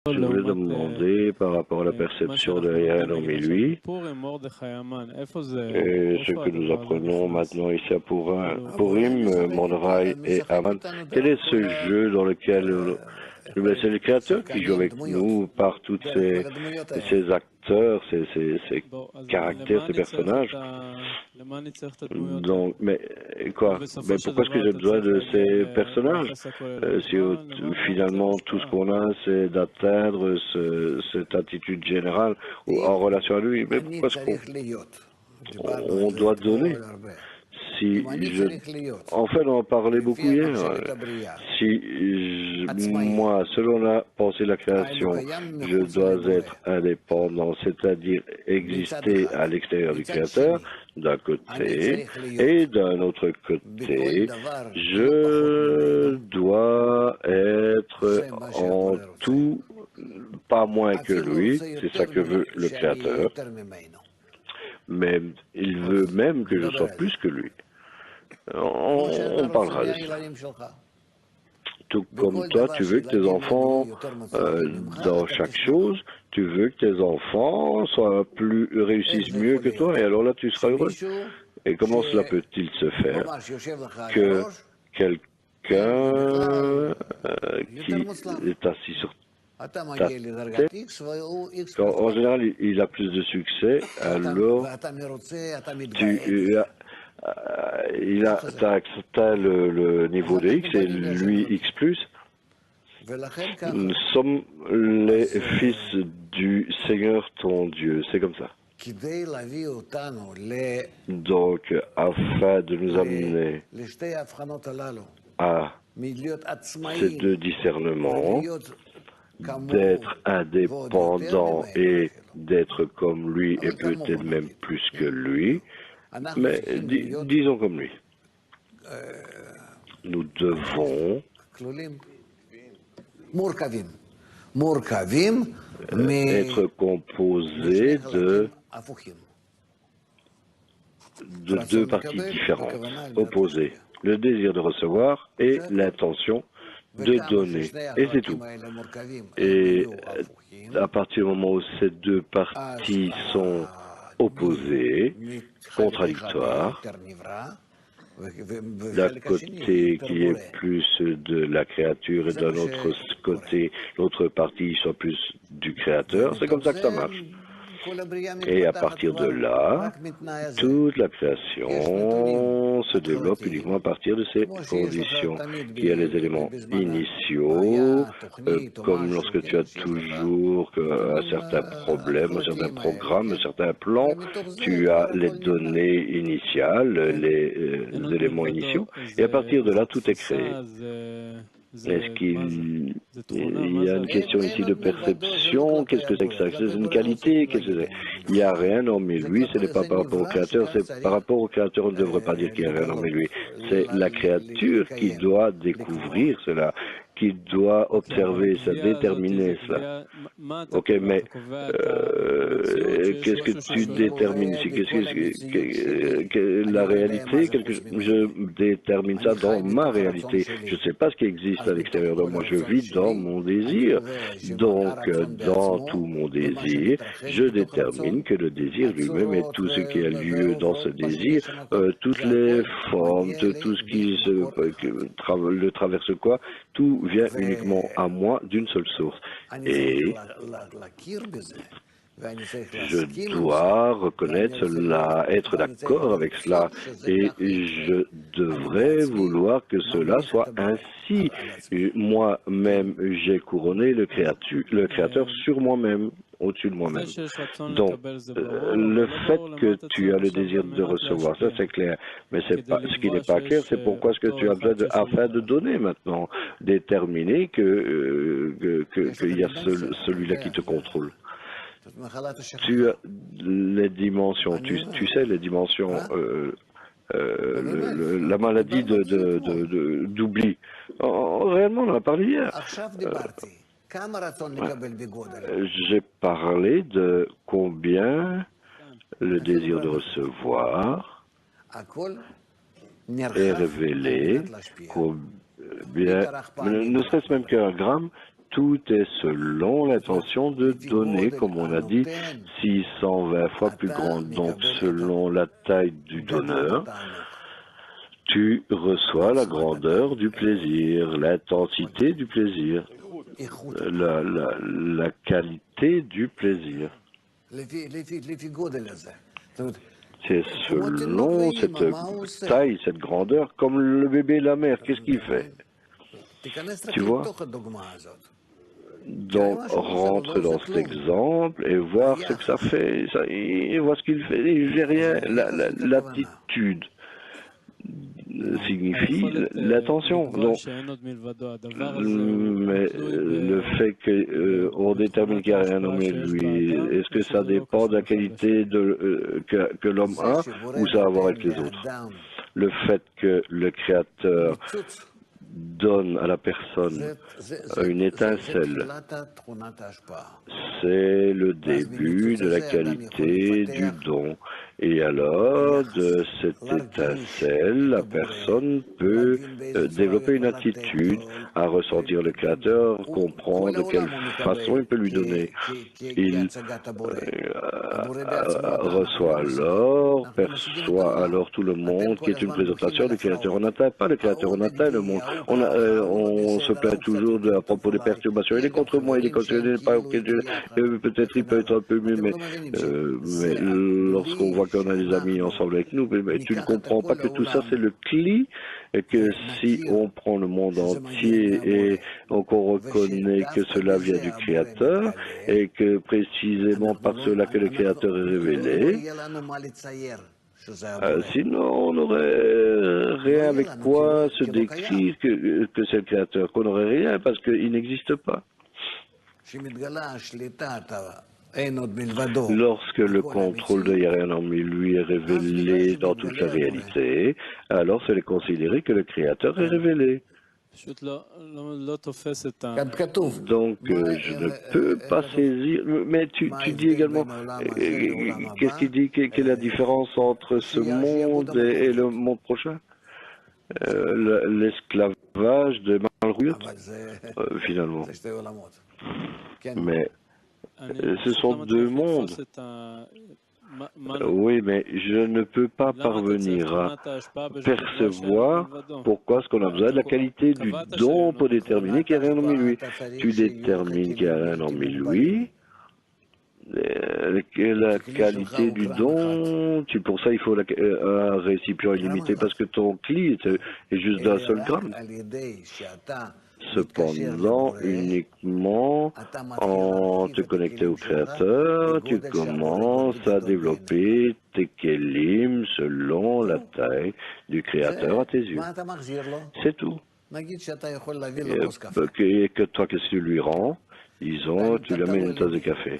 Je voulais demander par rapport à la perception de Yahanom et lui, et ce que nous apprenons maintenant ici à Purim, Mordechai et Aman. Quel est ce jeu dans lequel c'est le Créateur qui joue avec nous par tous ces acteurs, ces caractères, ces personnages. Donc, mais quoi? Mais pourquoi est-ce que j'ai besoin de ces personnages? Si finalement tout ce qu'on a, c'est d'atteindre cette attitude générale en relation à lui, mais pourquoi est-ce qu'on doit donner? Si en fait, on en parlait beaucoup hier. Moi, selon la pensée de la création, je dois être indépendant, c'est-à-dire exister à l'extérieur du Créateur, d'un côté, et d'un autre côté, je dois être en tout, pas moins que lui, c'est ça que veut le Créateur, mais il veut même que je sois plus que lui. On parlera de ça. Tout comme toi, tu veux que tes enfants, dans chaque chose, tu veux que tes enfants réussissent mieux que toi, et alors là, tu seras heureux. Et comment cela peut-il se faire que quelqu'un qui est assis sur ta tête, quand en général il a plus de succès, alors t'as le niveau de X et lui X plus. Nous sommes les fils du Seigneur ton Dieu, c'est comme ça. Donc, afin de nous amener à ces deux discernements, d'être indépendant et d'être comme lui et peut-être même plus que lui, mais disons comme lui. Nous devons être composés de deux parties différentes, opposées. Le désir de recevoir et l'intention de donner. Et c'est tout. Et à partir du moment où ces deux parties sont opposées, contradictoires, d'un côté qui est plus de la créature et d'un autre côté, l'autre partie soit plus du créateur, c'est comme ça que ça marche. Et à partir de là, toute la création se développe uniquement à partir de ces conditions, qui a les éléments initiaux, comme lorsque tu as toujours un certain problème, un certain programme, un certain plan, tu as les données initiales, les éléments initiaux, et à partir de là, tout est créé. Est-ce qu'il y a une question ici de perception? Qu'est-ce que c'est que ça? C'est une qualité? Qu'est-ce que c'est? Il n'y a rien hormis lui, ce n'est pas par rapport au Créateur, c'est par rapport au Créateur, on ne devrait pas dire qu'il n'y a rien hormis lui. C'est la créature qui doit découvrir cela, qui doit observer ça, déterminer cela. Ok, mais qu'est-ce que tu détermines ici? La réalité, je détermine ça dans ma réalité. Je ne sais pas ce qui existe à l'extérieur de moi. Je vis dans mon désir. Donc, dans tout mon désir, je détermine que le désir lui-même est tout ce qui a lieu dans ce désir, toutes les formes, tout ce qui le traverse quoi, tout vient uniquement à moi d'une seule source. Et je dois reconnaître cela, être d'accord avec cela, et je devrais vouloir que cela soit ainsi. Moi-même, j'ai couronné le Créateur sur moi-même, au-dessus de moi-même. Donc, le fait que tu as le désir de recevoir, ça c'est clair, mais c'est pas, ce qui n'est pas clair, c'est pourquoi est-ce que tu as besoin afin de donner maintenant, déterminer qu'il y a celui-là qui te contrôle. Tu as les dimensions, tu sais les dimensions, la maladie d'oubli. Réellement, on en a parlé hier. J'ai parlé de combien le désir de recevoir est révélé, combien, ne serait-ce même qu'un gramme, tout est selon l'intention de donner, comme on a dit, 620 fois plus grande. Donc, selon la taille du donneur, tu reçois la grandeur du plaisir, l'intensité du plaisir, la qualité du plaisir. C'est selon cette taille, cette grandeur, comme le bébé et la mère, qu'est-ce qu'il fait? Tu vois? Donc, rentre dans cet exemple et voir ce que ça fait, et voir ce qu'il fait. Et j'ai rien, l'attitude signifie l'attention. Donc, mais le fait qu'on détermine qu'il n'y a rien nommé lui, est-ce que ça dépend de la qualité que l'homme a ou ça a à voir avec les autres? Le fait que le Créateur donne à la personne une étincelle, c'est le début de la qualité du don. Et alors, de cette étincelle, la personne peut développer une attitude à ressentir le Créateur, comprendre de quelle façon il peut lui donner. Il reçoit alors, perçoit alors tout le monde qui est une présentation du Créateur. On n'atteint pas le Créateur, on atteint le monde. On se plaint toujours à propos des perturbations. Il est contre moi, il est contre moi, il n'est pas ok. Peut-être il peut être un peu mieux, mais lorsqu'on voit qu'on a des amis ensemble avec nous, mais tu ne comprends pas que tout ça c'est le cli, et que si on prend le monde entier et qu'on reconnaît que cela vient du Créateur, et que précisément par cela que le Créateur est révélé, sinon on n'aurait rien avec quoi se décrire que c'est le Créateur, qu'on n'aurait rien parce qu'il n'existe pas. Lorsque le contrôle de Yahweh en lui est révélé dans toute la réalité, alors c'est considéré que le Créateur est révélé. Donc, je ne peux pas saisir. Mais tu dis également, qu'est-ce qu'il dit, quelle est la différence entre ce monde et le monde prochain? L'esclavage de Malruyot, finalement. Mais ce sont deux mondes. Oui, mais je ne peux pas parvenir à percevoir pourquoi est-ce qu'on a besoin de la qualité du don pour déterminer qu'il n'y a rien en lui. Tu détermines qu'il n'y a rien en lui. La qualité du don, pour ça il faut un récipient illimité parce que ton cli est juste d'un seul gramme. Cependant, uniquement en te connectant au Créateur, tu commences à développer tes kélim selon la taille du Créateur à tes yeux. C'est tout. Et que toi, qu'est-ce que tu lui rends? Disons, tu lui amènes une tasse de café.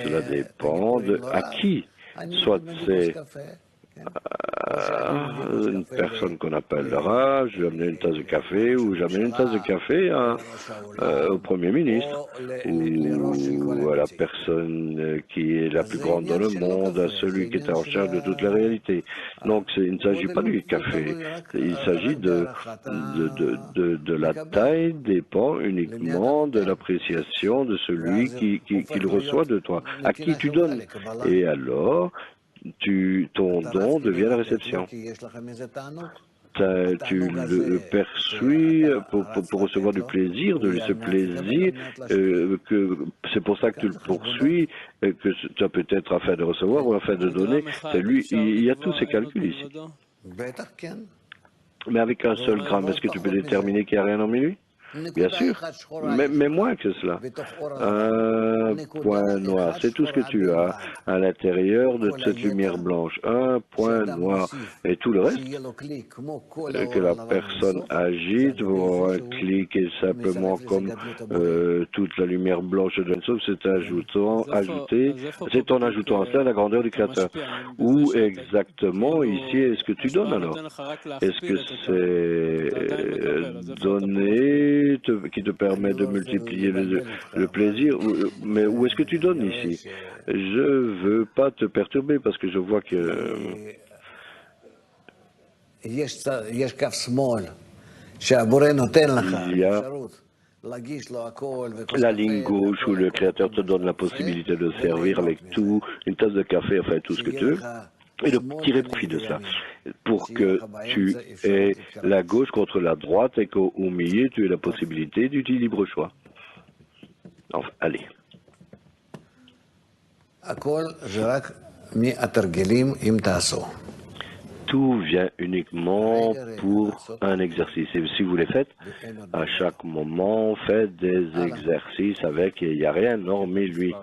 Cela dépend de à qui. Soit c'est une personne qu'on appellera, je lui amène une tasse de café, ou j'amène une tasse de café au Premier ministre, ou à la personne qui est la plus grande dans le monde, à celui qui est en charge de toute la réalité. Donc il ne s'agit pas du café, il s'agit de la taille dépend uniquement de l'appréciation de celui qui le reçoit de toi, à qui tu donnes. Et alors, ton don devient la réception. Tu le perçois pour recevoir du plaisir, de ce plaisir, c'est pour ça que tu le poursuis, que tu as peut-être afin de recevoir ou afin de donner. C'est lui, il y a tous ces calculs ici. Mais avec un seul gramme, est-ce que tu peux déterminer qu'il n'y a rien en lui? Bien sûr, mais moins que cela. Un point noir, c'est tout ce que tu as à l'intérieur de cette lumière blanche. Un point noir. Et tout le reste, que la personne agite, un clic est simplement comme toute la lumière blanche de l'ensemble, c'est en ajoutant à cela la grandeur du Créateur. Où exactement ici est-ce que tu donnes alors? Est-ce que c'est donner qui te permet de multiplier le plaisir, mais où est-ce que tu donnes ici? Je veux pas te perturber parce que je vois que il y a la ligne gauche où le Créateur te donne la possibilité de servir avec tout, une tasse de café, enfin tout ce que tu veux, et de tirer profit de cela, pour que tu aies la gauche contre la droite et qu'au milieu, tu aies la possibilité du libre choix. Enfin, allez. Tout vient uniquement pour un exercice. Et si vous les faites, à chaque moment, faites des exercices avec, et il n'y a rien hormis lui.